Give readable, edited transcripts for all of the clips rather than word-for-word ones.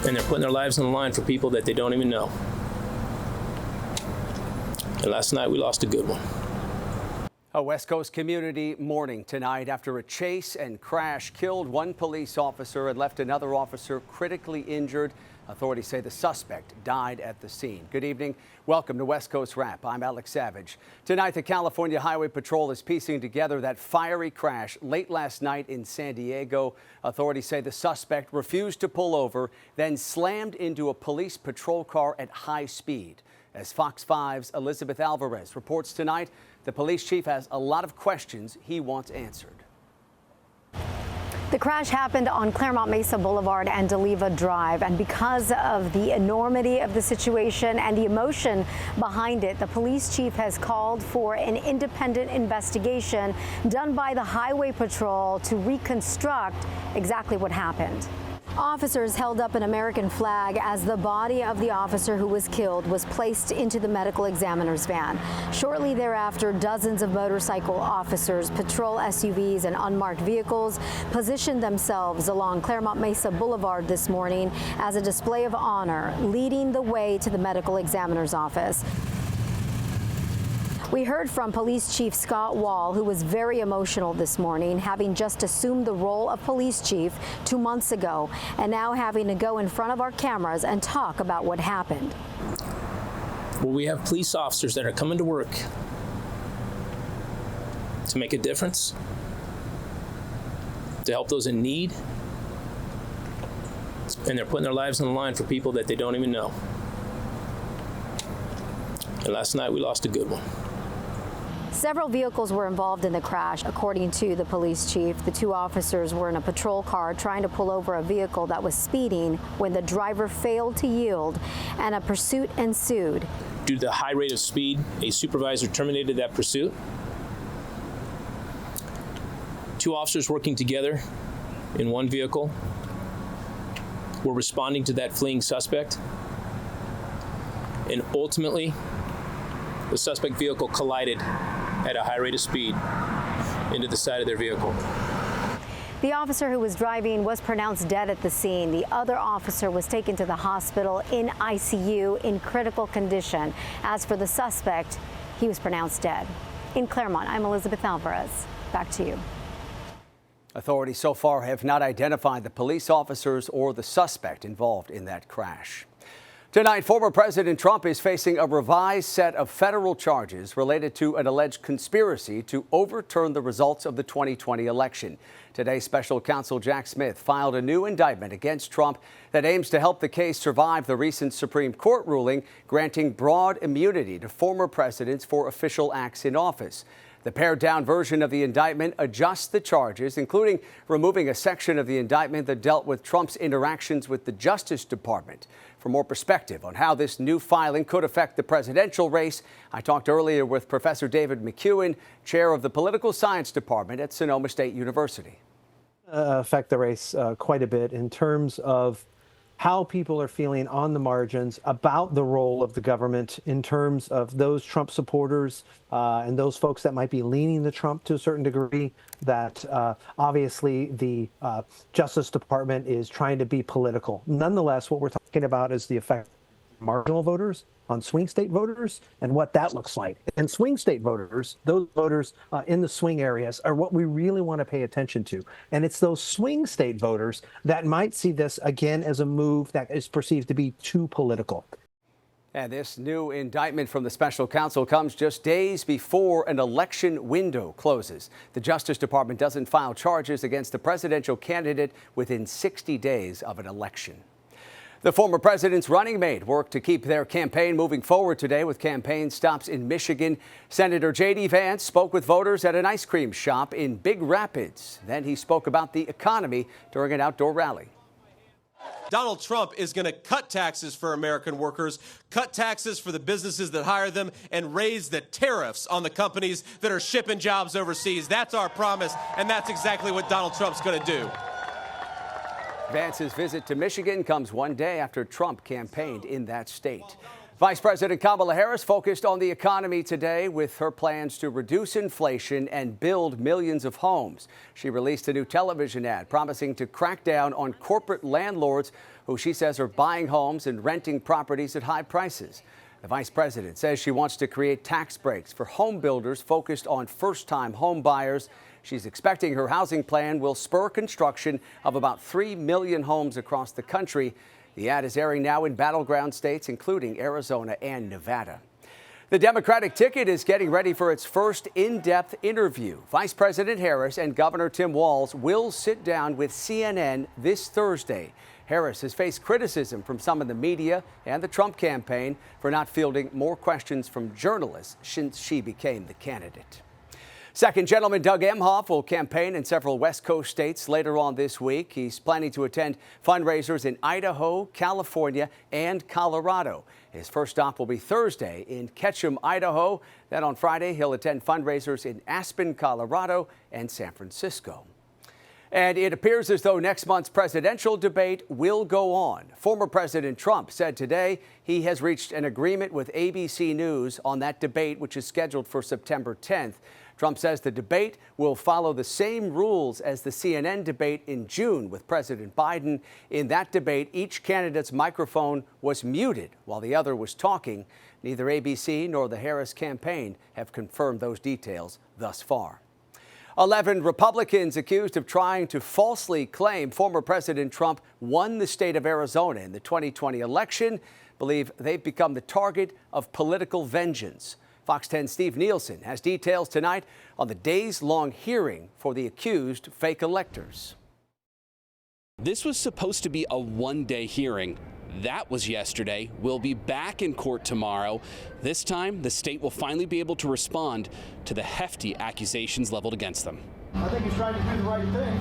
and they're putting their lives on the line for people that they don't even know. And last night we lost a good one. A West Coast community mourning tonight after a chase and crash killed one police officer and left another officer critically injured. Authorities say the suspect died at the scene. Good evening. Welcome to West Coast Wrap. I'm Alex Savage. Tonight, the California Highway Patrol is piecing together that fiery crash late last night in San Diego. Authorities say the suspect refused to pull over, then slammed into a police patrol car at high speed. As Fox 5's Elizabeth Alvarez reports tonight, the police chief has a lot of questions he wants answered. The crash happened on Claremont Mesa Boulevard and D'Oliva Drive, and because of the enormity of the situation and the emotion behind it, the police chief has called for an independent investigation done by the Highway Patrol to reconstruct exactly what happened. Officers held up an American flag as the body of the officer who was killed was placed into the medical examiner's van. Shortly thereafter, dozens of motorcycle officers, patrol SUVs, and unmarked vehicles positioned themselves along Claremont Mesa Boulevard this morning as a display of honor, leading the way to the medical examiner's office. We heard from Police Chief Scott Wall, who was very emotional this morning, having just assumed the role of police chief 2 months ago, and now having to go in front of our cameras and talk about what happened. Well, we have police officers that are coming to work to make a difference, to help those in need, and they're putting their lives on the line for people that they don't even know. And last night we lost a good one. Several vehicles were involved in the crash, according to the police chief. The two officers were in a patrol car trying to pull over a vehicle that was speeding when the driver failed to yield, and a pursuit ensued. Due to the high rate of speed, a supervisor terminated that pursuit. Two officers working together in one vehicle were responding to that fleeing suspect, and ultimately the suspect vehicle collided at a high rate of speed into the side of their vehicle. The officer who was driving was pronounced dead at the scene. The other officer was taken to the hospital in ICU in critical condition. As for the suspect, he was pronounced dead. In Claremont, I'm Elizabeth Alvarez. Back to you. Authorities so far have not identified the police officers or the suspect involved in that crash. Tonight, former President Trump is facing a revised set of federal charges related to an alleged conspiracy to overturn the results of the 2020 election. Today, special counsel Jack Smith filed a new indictment against Trump that aims to help the case survive the recent Supreme Court ruling granting broad immunity to former presidents for official acts in office. The pared-down version of the indictment adjusts the charges, including removing a section of the indictment that dealt with Trump's interactions with the Justice Department. For more perspective on how this new filing could affect the presidential race, I talked earlier with Professor David McEwen, chair of the Political Science Department at Sonoma State University. Affect the race quite a bit in terms of how people are feeling on the margins about the role of the government in terms of those Trump supporters and those folks that might be leaning to Trump to a certain degree, that obviously the Justice Department is trying to be political. Nonetheless, what we're talking about is the effect of marginal voters on swing state voters and what that looks like. And swing state voters, those voters in the swing areas, are what we really want to pay attention to. And it's those swing state voters that might see this again as a move that is perceived to be too political. And this new indictment from the special counsel comes just days before an election window closes. The Justice Department doesn't file charges against the presidential candidate within 60 days of an election. The former president's running mate worked to keep their campaign moving forward today with campaign stops in Michigan. Senator J.D. Vance spoke with voters at an ice cream shop in Big Rapids. Then he spoke about the economy during an outdoor rally. Donald Trump is going to cut taxes for American workers, cut taxes for the businesses that hire them, and raise the tariffs on the companies that are shipping jobs overseas. That's our promise, and that's exactly what Donald Trump's going to do. Vance's visit to Michigan comes one day after Trump campaigned in that state. Vice President Kamala Harris focused on the economy today with her plans to reduce inflation and build millions of homes. She released a new television ad promising to crack down on corporate landlords who she says are buying homes and renting properties at high prices. The vice president says she wants to create tax breaks for home builders focused on first-time home buyers. She's expecting her housing plan will spur construction of about 3 million homes across the country. The ad is airing now in battleground states, including Arizona and Nevada. The Democratic ticket is getting ready for its first in-depth interview. Vice President Harris and Governor Tim Walz will sit down with CNN this Thursday. Harris has faced criticism from some in the media and the Trump campaign for not fielding more questions from journalists since she became the candidate. Second gentleman Doug Emhoff will campaign in several West Coast states later on this week. He's planning to attend fundraisers in Idaho, California, and Colorado. His first stop will be Thursday in Ketchum, Idaho. Then on Friday, he'll attend fundraisers in Aspen, Colorado, and San Francisco. And it appears as though next month's presidential debate will go on. Former President Trump said today he has reached an agreement with ABC News on that debate, which is scheduled for September 10th. Trump says the debate will follow the same rules as the CNN debate in June with President Biden. In that debate, each candidate's microphone was muted while the other was talking. Neither ABC nor the Harris campaign have confirmed those details thus far. 11 Republicans accused of trying to falsely claim former President Trump won the state of Arizona in the 2020 election believe they've become the target of political vengeance. Fox 10's Steve Nielsen has details tonight on the days-long hearing for the accused fake electors. This was supposed to be a one-day hearing. That was yesterday. We'll be back in court tomorrow. This time, the state will finally be able to respond to the hefty accusations leveled against them. I think he's trying to do the right thing.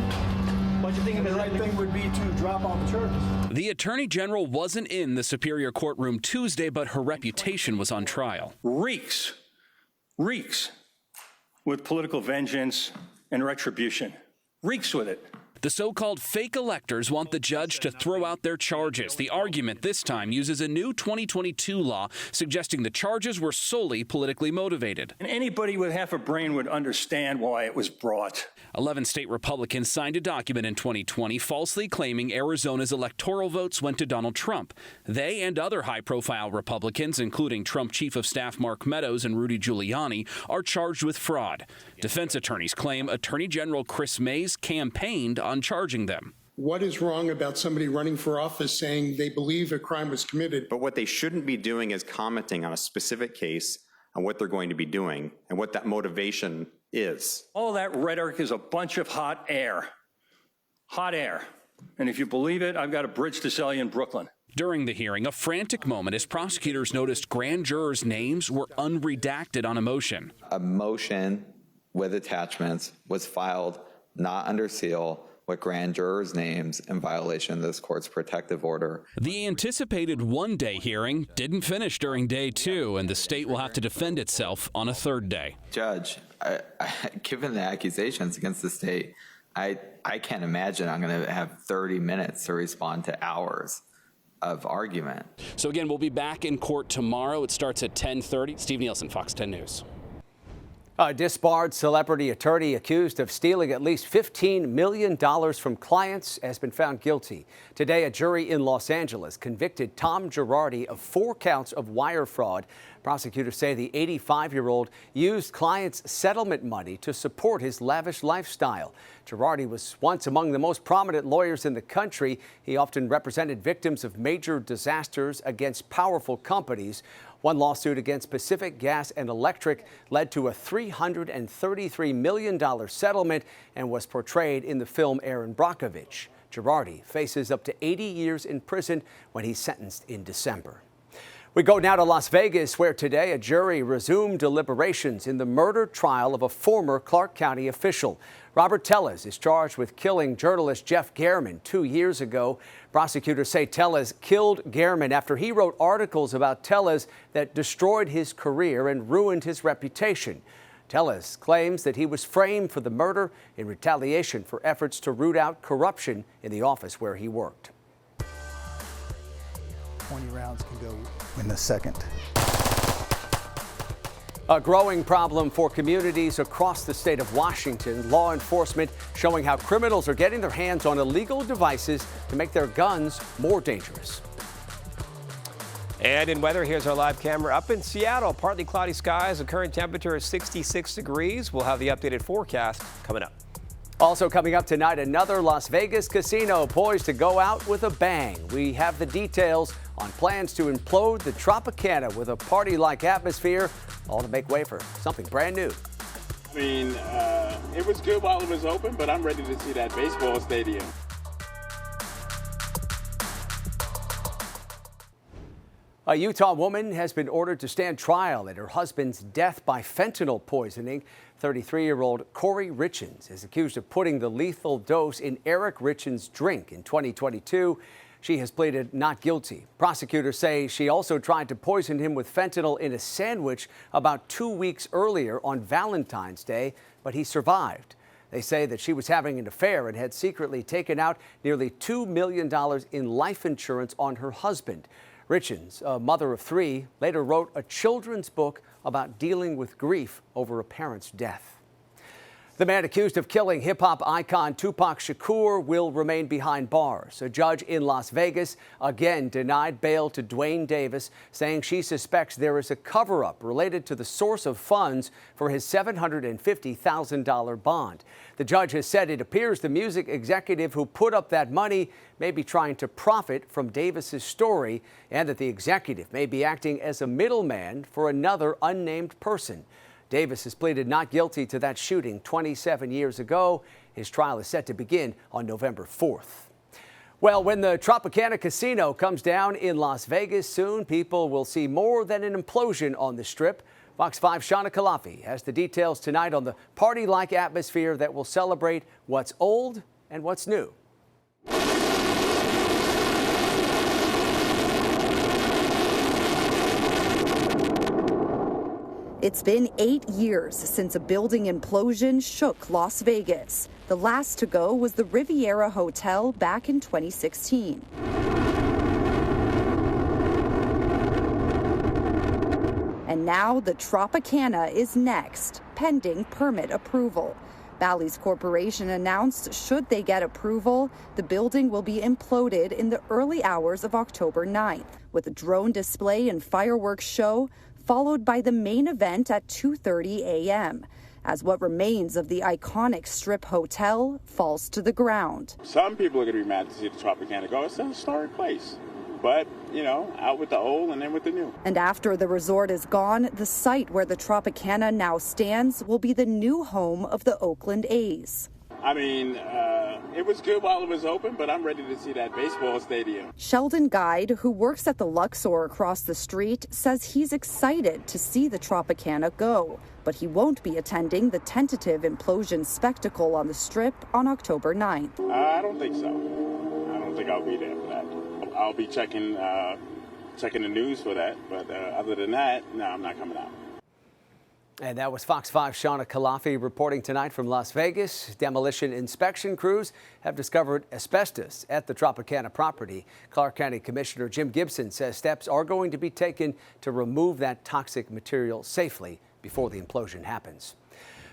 What do you think the right thing would be to drop off the charges? The Attorney General wasn't in the Superior Courtroom Tuesday, but her reputation was on trial. Reeks with political vengeance and retribution. Reeks with it. The so-called fake electors want the judge to throw out their charges. The argument this time uses a new 2022 law suggesting the charges were solely politically motivated. And anybody with half a brain would understand why it was brought. 11 state Republicans signed a document in 2020 falsely claiming Arizona's electoral votes went to Donald Trump. They and other high-profile Republicans, including Trump Chief of Staff Mark Meadows and Rudy Giuliani, are charged with fraud. Defense attorneys claim Attorney General Chris Mays campaigned on charging them. What is wrong about somebody running for office saying they believe a crime was committed? But what they shouldn't be doing is commenting on a specific case and what they're going to be doing and what that motivation is. All that rhetoric is a bunch of hot air. Hot air. And if you believe it, I've got a bridge to sell you in Brooklyn. During the hearing, a frantic moment as prosecutors noticed grand jurors' names were unredacted on a motion. A motion with attachments was filed not under seal with grand jurors' names in violation of this court's protective order. The anticipated one-day hearing didn't finish during day two, and the state will have to defend itself on a third day. Judge, given the accusations against the state, I can't imagine I'm going to have 30 minutes to respond to hours of argument. So again, we'll be back in court tomorrow. It starts at 10:30. Steve Nielsen, Fox 10 News. A disbarred celebrity attorney accused of stealing at least $15 million from clients has been found guilty. Today, a jury in Los Angeles convicted Tom Girardi of 4 counts of wire fraud. Prosecutors say the 85-year-old used clients' settlement money to support his lavish lifestyle. Girardi was once among the most prominent lawyers in the country. He often represented victims of major disasters against powerful companies. One lawsuit against Pacific Gas and Electric led to a $333 million settlement and was portrayed in the film Erin Brockovich. Girardi faces up to 80 years in prison when he's sentenced in December. We go now to Las Vegas, where today a jury resumed deliberations in the murder trial of a former Clark County official. Robert Tellez is charged with killing journalist Jeff Gehrman 2 years ago. Prosecutors say Tellez killed Gehrman after he wrote articles about Tellez that destroyed his career and ruined his reputation. Tellez claims that he was framed for the murder in retaliation for efforts to root out corruption in the office where he worked. 20 rounds can go in a second. A growing problem for communities across the state of Washington. Law enforcement showing how criminals are getting their hands on illegal devices to make their guns more dangerous. And in weather, here's our live camera up in Seattle. Partly cloudy skies. The current temperature is 66 degrees. We'll have the updated forecast coming up. Also coming up tonight, another Las Vegas casino poised to go out with a bang. We have the details on plans to implode the Tropicana with a party-like atmosphere, all to make way for something brand new. I mean, it was good while it was open, but I'm ready to see that baseball stadium. A Utah woman has been ordered to stand trial at her husband's death by fentanyl poisoning. 33-year-old Corey Richens is accused of putting the lethal dose in Eric Richens' drink in 2022. She has pleaded not guilty. Prosecutors say she also tried to poison him with fentanyl in a sandwich about 2 weeks earlier on Valentine's Day, but he survived. They say that she was having an affair and had secretly taken out nearly $2 million in life insurance on her husband. Richens, a mother of 3, later wrote a children's book about dealing with grief over a parent's death. The man accused of killing hip-hop icon Tupac Shakur will remain behind bars. A judge in Las Vegas again denied bail to Dwayne Davis, saying she suspects there is a cover-up related to the source of funds for his $750,000 bond. The judge has said it appears the music executive who put up that money may be trying to profit from Davis's story, and that the executive may be acting as a middleman for another unnamed person. Davis has pleaded not guilty to that shooting 27 years ago. His trial is set to begin on November 4th. Well, when the Tropicana Casino comes down in Las Vegas soon, people will see more than an implosion on the Strip. Fox 5's Shauna Kalafi has the details tonight on the party-like atmosphere that will celebrate what's old and what's new. It's been 8 years since a building implosion shook Las Vegas. The last to go was the Riviera Hotel back in 2016. And now the Tropicana is next, pending permit approval. Bally's Corporation announced should they get approval, the building will be imploded in the early hours of October 9th, with a drone display and fireworks show, followed by the main event at 2:30 a.m. as what remains of the iconic Strip Hotel falls to the ground. Some people are going to be mad to see the Tropicana go. It's an historic place. But, you know, out with the old and in with the new. And after the resort is gone, the site where the Tropicana now stands will be the new home of the Oakland A's. I mean, it was good while it was open, but I'm ready to see that baseball stadium. Sheldon Guide, who works at the Luxor across the street, says he's excited to see the Tropicana go, but he won't be attending the tentative implosion spectacle on the Strip on October 9th. I don't think so. I don't think I'll be there for that. I'll be checking the news for that, but other than that, no, I'm not coming out. And that was Fox 5's Shauna Kalafi reporting tonight from Las Vegas. Demolition inspection crews have discovered asbestos at the Tropicana property. Clark County Commissioner Jim Gibson says steps are going to be taken to remove that toxic material safely before the implosion happens.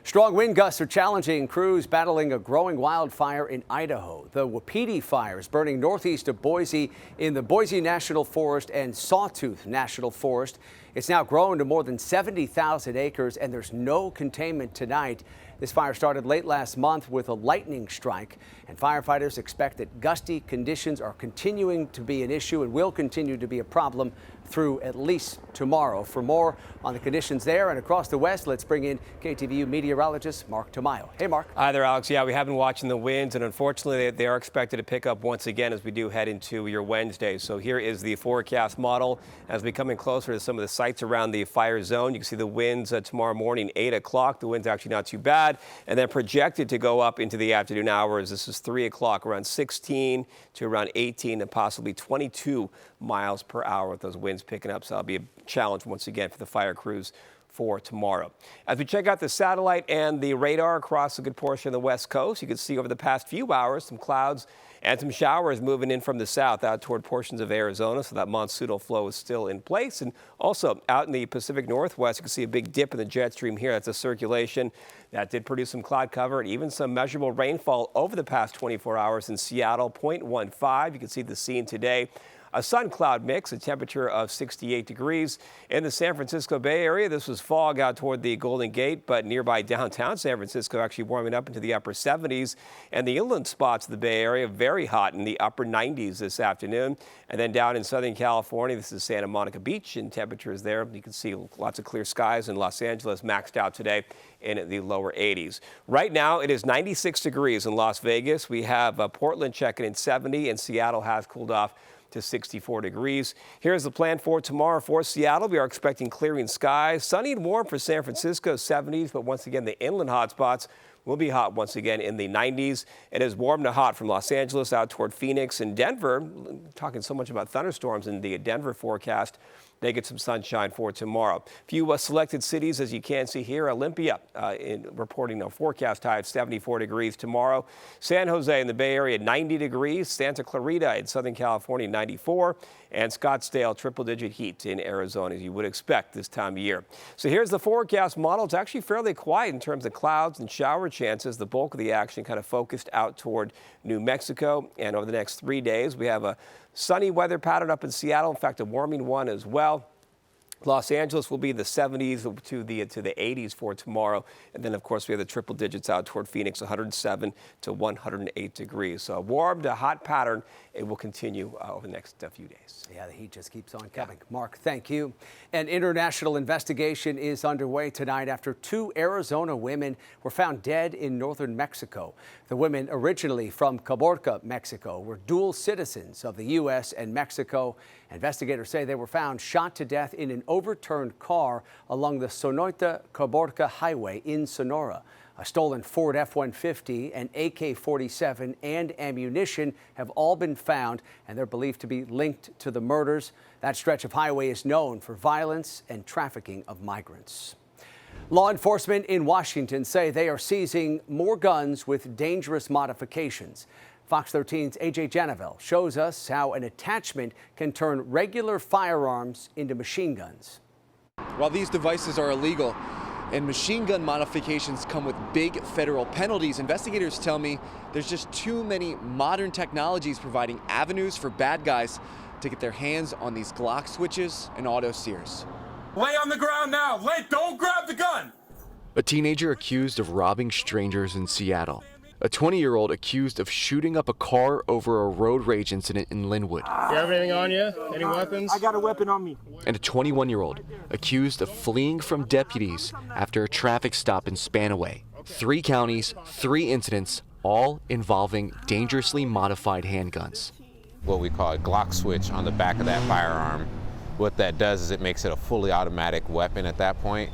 Strong wind gusts are challenging crews battling a growing wildfire in Idaho. The Wapiti fire is burning northeast of Boise in the Boise National Forest and Sawtooth National Forest. It's now grown to more than 70,000 acres, and there's no containment tonight. This fire started late last month with a lightning strike, and firefighters expect that gusty conditions are continuing to be an issue and will continue to be a problem through at least tomorrow. For more on the conditions there and across the West, let's bring in KTVU meteorologist Mark Tamayo. Hey, Mark. Hi there, Alex. Yeah, we have been watching the winds, and unfortunately, they are expected to pick up once again as we do head into your Wednesday. So here is the forecast model as we come in closer to some of the sites around the fire zone. You can see the winds tomorrow morning, 8 o'clock. The wind's actually not too bad, and then projected to go up into the afternoon hours. This is 3 o'clock, around 16 to around 18 and possibly 22 miles per hour with those winds picking up. So that'll be a challenge once again for the fire crews for tomorrow. As we check out the satellite and the radar across a good portion of the West Coast, you can see over the past few hours some clouds and some showers moving in from the south out toward portions of Arizona, so that monsoonal flow is still in place. And also out in the Pacific Northwest, you can see a big dip in the jet stream here. That's a circulation that did produce some cloud cover and even some measurable rainfall over the past 24 hours in Seattle, 0.15. You can see the scene today. A sun-cloud mix, a temperature of 68 degrees. In the San Francisco Bay Area, this was fog out toward the Golden Gate, but nearby downtown San Francisco actually warming up into the upper 70s. And the inland spots of the Bay Area very hot in the upper 90s this afternoon. And then down in Southern California, this is Santa Monica Beach, and temperatures there, you can see lots of clear skies in Los Angeles, maxed out today in the lower 80s. Right now, it is 96 degrees in Las Vegas. We have Portland checking in 70, and Seattle has cooled off to 64 degrees. Here's the plan for tomorrow for Seattle. We are expecting clearing skies, sunny and warm for San Francisco, 70s, but once again, the inland hot spots will be hot once again in the 90s. It is warm to hot from Los Angeles out toward Phoenix and Denver. Talking so much about thunderstorms in the Denver forecast. They get some sunshine for tomorrow. Few selected cities, as you can see here. Olympia reporting a forecast high of 74 degrees tomorrow. San Jose in the Bay Area, 90 degrees. Santa Clarita in Southern California, 94. And Scottsdale, triple-digit heat in Arizona, as you would expect this time of year. So here's the forecast model. It's actually fairly quiet in terms of clouds and shower chances. The bulk of the action kind of focused out toward New Mexico. And over the next 3 days, we have a sunny weather pattern up in Seattle. In fact, a warming one as well. Los Angeles will be the 70s to the 80s for tomorrow. And then, of course, we have the triple digits out toward Phoenix, 107 to 108 degrees. So a warm to hot pattern. It will continue over the next few days. Yeah, the heat just keeps on coming. Yeah. Mark, thank you. An international investigation is underway tonight after 2 Arizona women were found dead in northern Mexico. The women, originally from Caborca, Mexico, were dual citizens of the U.S. and Mexico. Investigators say they were found shot to death in an overturned car along the Sonoita-Caborca highway in Sonora. A stolen Ford F-150, an AK-47, and ammunition have all been found, and they're believed to be linked to the murders. That stretch of highway is known for violence and trafficking of migrants. Law enforcement in Washington say they are seizing more guns with dangerous modifications. Fox 13's AJ Janavel shows us how an attachment can turn regular firearms into machine guns. While these devices are illegal and machine gun modifications come with big federal penalties, investigators tell me there's just too many modern technologies providing avenues for bad guys to get their hands on these Glock switches and auto sears. Lay on the ground now. Don't grab the gun. A teenager accused of robbing strangers in Seattle. A 20-year-old accused of shooting up a car over a road rage incident in Linwood. You have anything on you? Any weapons? I got a weapon on me. And a 21-year-old accused of fleeing from deputies after a traffic stop in Spanaway. 3 counties, 3 incidents, all involving dangerously modified handguns. What we call a Glock switch on the back of that firearm. What that does is it makes it a fully automatic weapon at that point.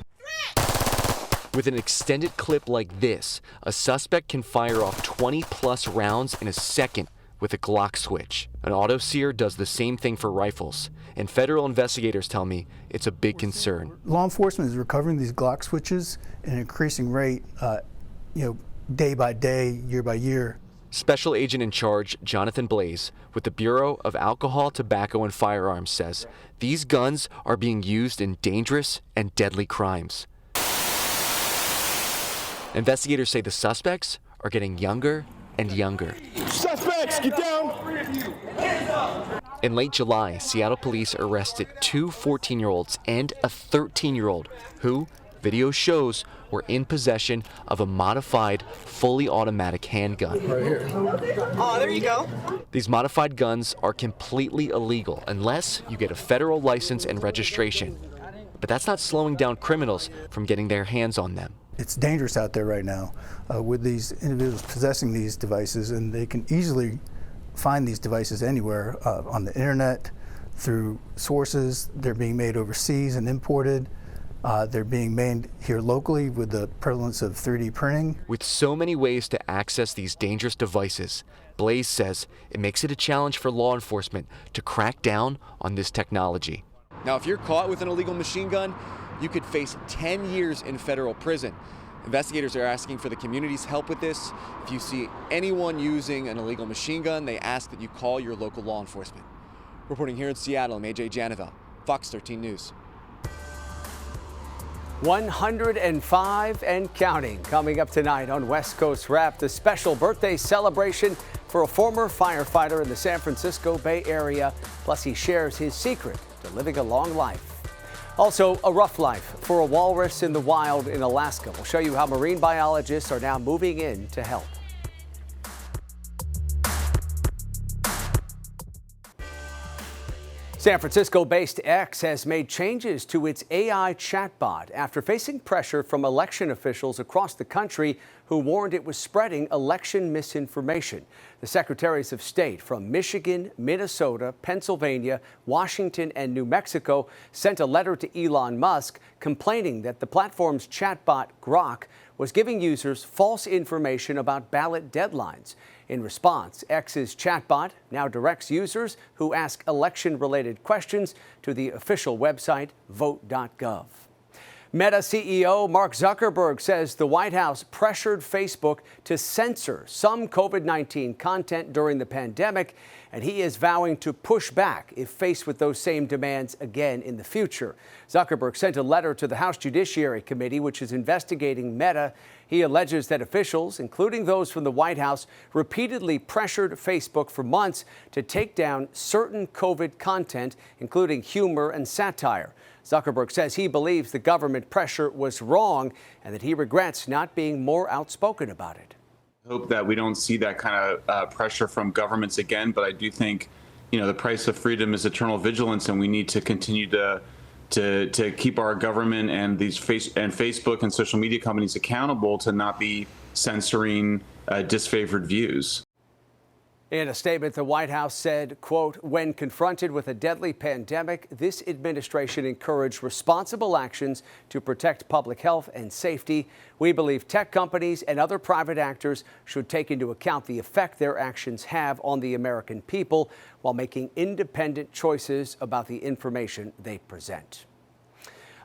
With an extended clip like this, a suspect can fire off 20-plus rounds in a second with a Glock switch. An auto sear does the same thing for rifles, and federal investigators tell me it's a big concern. Law enforcement is recovering these Glock switches at an increasing rate, day by day, year by year. Special Agent in Charge Jonathan Blaze with the Bureau of Alcohol, Tobacco, and Firearms says these guns are being used in dangerous and deadly crimes. Investigators say the suspects are getting younger and younger. Suspects, get down! In late July, Seattle police arrested 2 14-year-olds and a 13-year-old who, video shows, were in possession of a modified, fully automatic handgun. Right here. Oh, there you go. These modified guns are completely illegal unless you get a federal license and registration. But that's not slowing down criminals from getting their hands on them. It's dangerous out there right now with these individuals possessing these devices, and they can easily find these devices anywhere on the internet, through sources. They're being made overseas and imported. They're being made here locally with the prevalence of 3D printing. With so many ways to access these dangerous devices, Blaze says it makes it a challenge for law enforcement to crack down on this technology. Now, if you're caught with an illegal machine gun, you could face 10 years in federal prison. Investigators are asking for the community's help with this. If you see anyone using an illegal machine gun, they ask that you call your local law enforcement. Reporting here in Seattle, I'm AJ Janovel, Fox 13 News. 105 and counting coming up tonight on West Coast Wrap, the special birthday celebration for a former firefighter in the San Francisco Bay Area. Plus, he shares his secret to living a long life. Also, a rough life for a walrus in the wild in Alaska. We'll show you how marine biologists are now moving in to help. San Francisco-based X has made changes to its AI chatbot after facing pressure from election officials across the country who warned it was spreading election misinformation. The secretaries of state from Michigan, Minnesota, Pennsylvania, Washington, and New Mexico sent a letter to Elon Musk complaining that the platform's chatbot Grok was giving users false information about ballot deadlines. In response, X's chatbot now directs users who ask election-related questions to the official website, vote.gov. Meta CEO Mark Zuckerberg says the White House pressured Facebook to censor some COVID-19 content during the pandemic, and he is vowing to push back if faced with those same demands again in the future. Zuckerberg sent a letter to the House Judiciary Committee, which is investigating Meta. He alleges that officials, including those from the White House, repeatedly pressured Facebook for months to take down certain COVID content, including humor and satire. Zuckerberg says he believes the government pressure was wrong and that he regrets not being more outspoken about it. Hope that we don't see that kind of pressure from governments again, but I do think, the price of freedom is eternal vigilance, and we need to continue to keep our government and Facebook and social media companies accountable to not be censoring disfavored views. In a statement, the White House said, quote, when confronted with a deadly pandemic, this administration encouraged responsible actions to protect public health and safety. We believe tech companies and other private actors should take into account the effect their actions have on the American people while making independent choices about the information they present.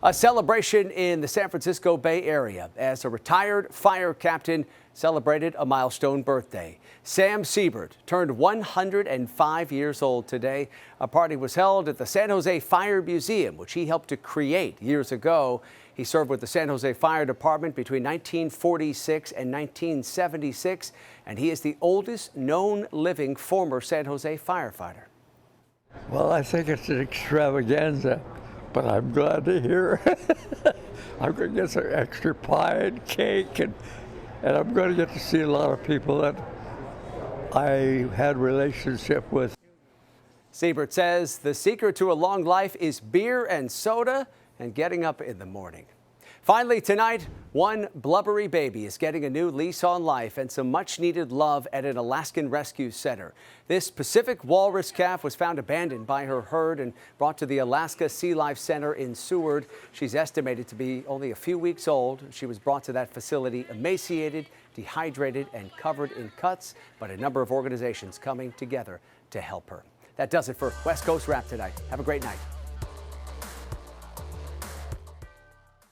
A celebration in the San Francisco Bay Area as a retired fire captain celebrated a milestone birthday. Sam Siebert turned 105 years old today. A party was held at the San Jose Fire Museum, which he helped to create years ago. He served with the San Jose Fire Department between 1946 and 1976, and he is the oldest known living former San Jose firefighter. Well, I think it's an extravaganza, but I'm glad to hear I'm going to get some extra pie and cake, and I'm going to get to see a lot of people that I had a relationship with. Siebert says the secret to a long life is beer and soda and getting up in the morning. Finally tonight, one blubbery baby is getting a new lease on life and some much-needed love at an Alaskan rescue center. This Pacific walrus calf was found abandoned by her herd and brought to the Alaska Sea Life Center in Seward. She's estimated to be only a few weeks old. She was brought to that facility emaciated, dehydrated, and covered in cuts, but a number of organizations coming together to help her. That does it for West Coast Wrap tonight. Have a great night.